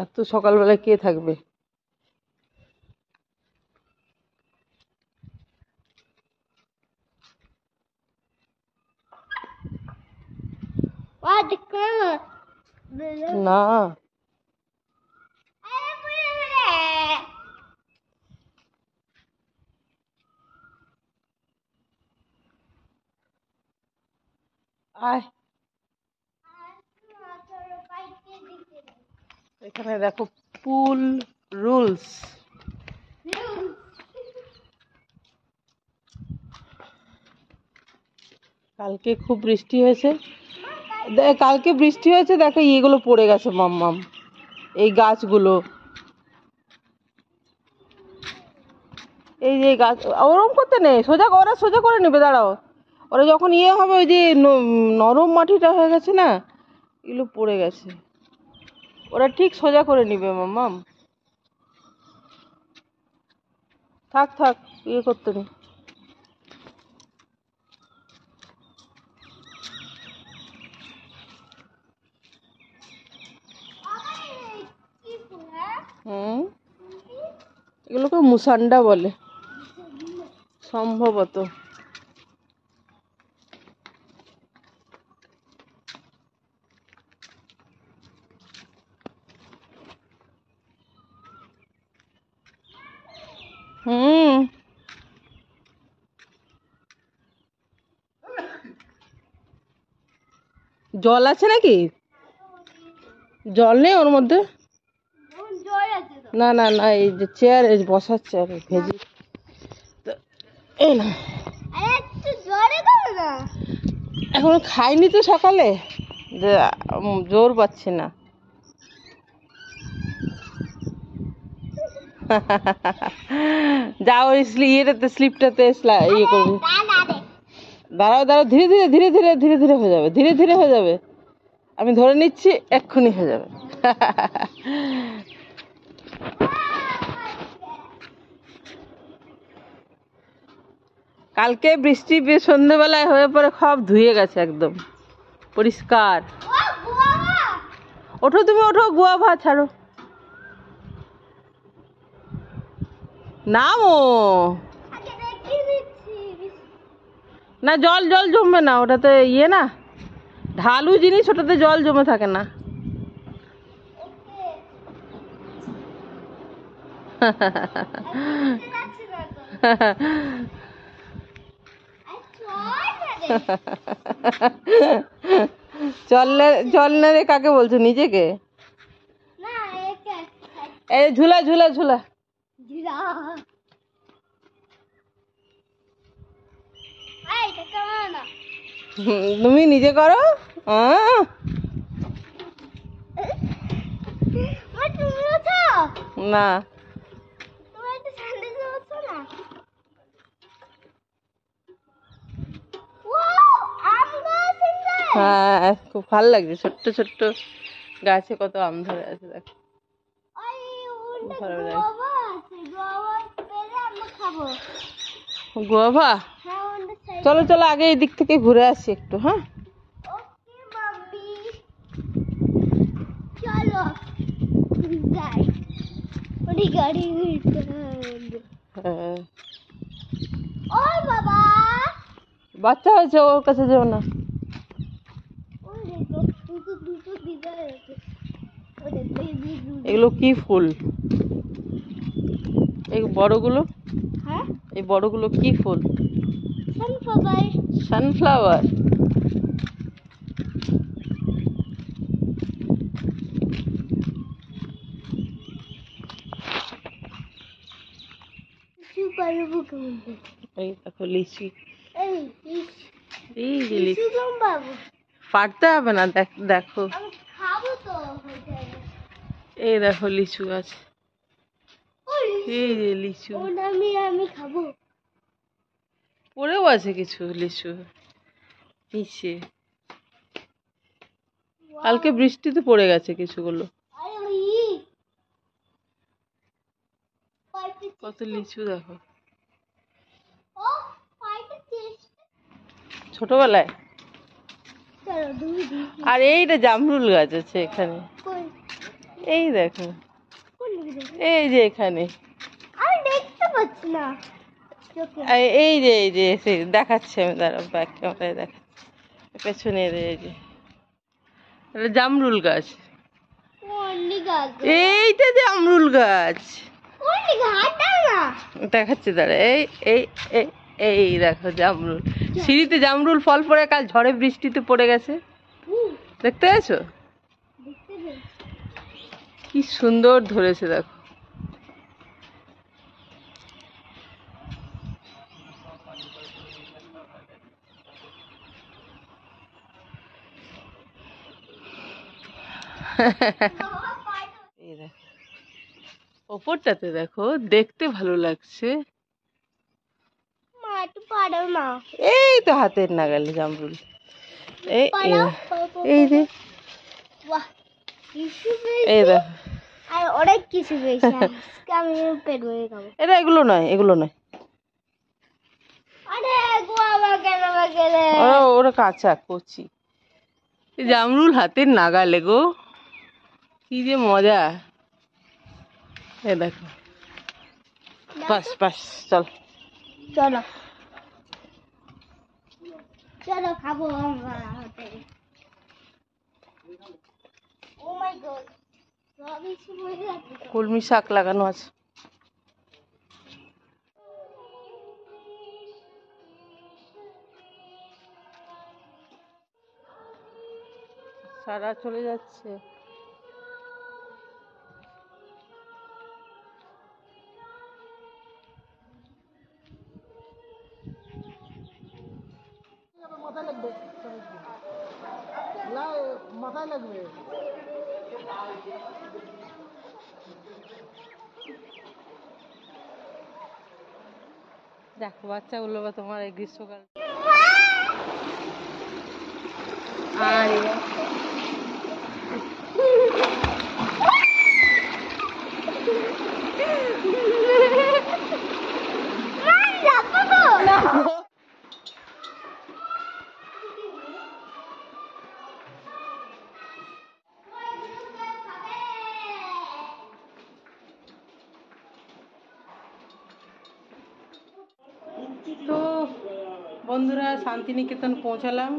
এত সকালবেলায় কে থাকবে? না আয়, এখানে দেখো পুল রুলস। কালকে খুব বৃষ্টি হয়েছে, কালকে বৃষ্টি হয়েছে, দেখো এগুলো পড়ে গেছে মাম্মাম, এই গাছগুলো, এই যে গাছ, ওরম করতে নেই, সোজা ওরা সোজা করে নেবে, দাঁড়াও, ওরা যখন হবে ওই যে নরম মাটিটা হয়ে গেছে না, এগুলো পড়ে গেছে, ওরা ঠিক সোজা করে নিবে মাম্মাম। থাক থাক, করতে নেই। এগুলোকে মুসান্ডা বলে সম্ভবত। জল আছে নাকি? জল নেই ওর মধ্যে? না না না, এই যে চেয়ার, বসার চেয়ার ভেজি, এই না, এখনো খাইনি তো সকালে, যে জোর পাচ্ছি না। যাও ইয়েটাতে, স্লিপটাতে ইয়ে করবি। দাঁড়াও দাঁড়াও, ধীরে ধীরে ধীরে ধীরে ধীরে ধীরে হয়ে যাবে, ধীরে ধীরে হয়ে যাবে, আমি ধরে নিচ্ছি, এক্ষুনি হয়ে যাবে। কালকে বৃষ্টি সন্ধ্যেবেলায় হয়ে পরে সব ধুয়ে গেছে, একদম পরিষ্কার। ওঠো তুমি, ওঠো, গুয়াভা ছাড়ো, নামো না, জল জল জমবে না, ওটাতে না, ঢালু জিনিস, ওটাতে জল জমে থাকে না। চললে রে কাকে বলছো, নিজেকে? এই ঝুলা ঝুলা ঝুলা, তুমি নিজে করো। না হ্যাঁ, খুব ভালো লাগছে, ছোট্ট ছোট্ট গাছে কত আম ধরে আছে, দেখো ভালো লাগে। গোয়াভা, চলো চলো, আগে এই দিক থেকে ঘুরে আসি একটু। হ্যাঁ বাচ্চা হয়েছে, ওর কাছে যেও না। এগুলো কি ফুল? এই বড়গুলো, এই বড়গুলো কি ফুল? সানফ্লাওয়ার। এই দেখো লিচু, এই যে লিচু, পারতে হবে না, দেখো, এই দেখো লিচু গাছ, এই যে লিচু, আমি খাবো, পড়েও আছে কিছু লিচু নিচে, কালকে বৃষ্টিতে পড়ে গেছে কিছুগুলো। কত লিচু দেখো, ছোটবেলায়। আর এইটা জামরুল গাছ আছে এখানে, এই দেখো, কোন দিকে দেখো? এই যে এখানে, আমি দেখতে পাচ্ছি না চোখে। এই যে সেই দেখাচ্ছে, আমি দাঁড়াও ব্যাক ক্যামেরায় দেখাচ্ছি, পেছনে এই যে এটা জামরুল গাছ, কোন দিকে আছে? এইটা জামরুল গাছ কোন দিকে হাঁটা না? দেখাচ্ছে, দাঁড়া এই এই এই এই দেখো জামরুল, সিঁড়িতে জামরুল ফল পড়ে কাল ঝড়ে বৃষ্টিতে পড়ে গেছে, দেখতে পেয়েছো? দেখতে পেয়েছি। কি সুন্দর ধরেছে দেখো। এই দেখো ওপরটাতে দেখো, দেখতে ভালো লাগছে। মা একটু পারো না। এই তো হাতের নাগালে জামরুল, এই পারো? এই যে বাহ, কিছু এই পেয়েছি দেখো, আর অনেক কিছু পেয়েছি। আজকে আমি পেট ভরে খাবো। এটা এগুলো নয়, এগুলো নয়, আরে গোয়া কেন গেলে? ওরা ওরা কাঁচা কচি, এই জামরুল হাতের নাগালে গো, কি যে মজা। এ দেখো, বাস বাস, চল চলো চলো খাবো আমরা হোটেলে। ও মাই গড, সবই শুরু হয়ে যাচ্ছে। কলমি শাক লাগানো আছে। সারা চলে যাচ্ছে। মাথায় লাগবে। দেখো বাচ্চাগুলো বা তোমার এই গ্রীষ্মকাল আর তো বন্ধুরা শান্তিনিকেতন পৌঁছালাম।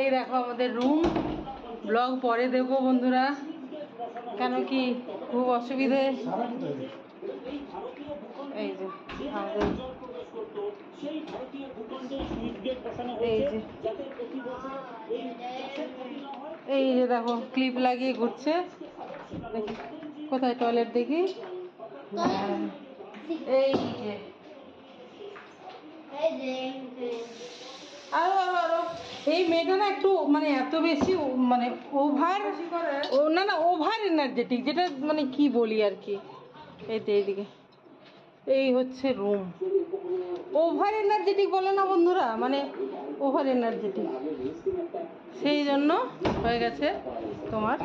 এই দেখো আমাদের রুম, ব্লগ পরে দেবো বন্ধুরা, কেন কি খুব অসুবিধে। এই যে আমাদের এই যে দেখো ক্লিপ লাগিয়ে ঘুরছে, দেখি কোথায় টয়লেট দেখি, এই যে আরো আরো আরো এই মেয়েটা না একটু মানে এত বেশি মানে ওভার, ও না না ওভার এনার্জেটিক, যেটা মানে কি বলি আর কি। এই তো এইদিকে এই হচ্ছে রুম, ওভার এনার্জেটিক বলে না বন্ধুরা, মানে ওভার এনার্জেটিক, সেই জন্য হয়ে গেছে তোমার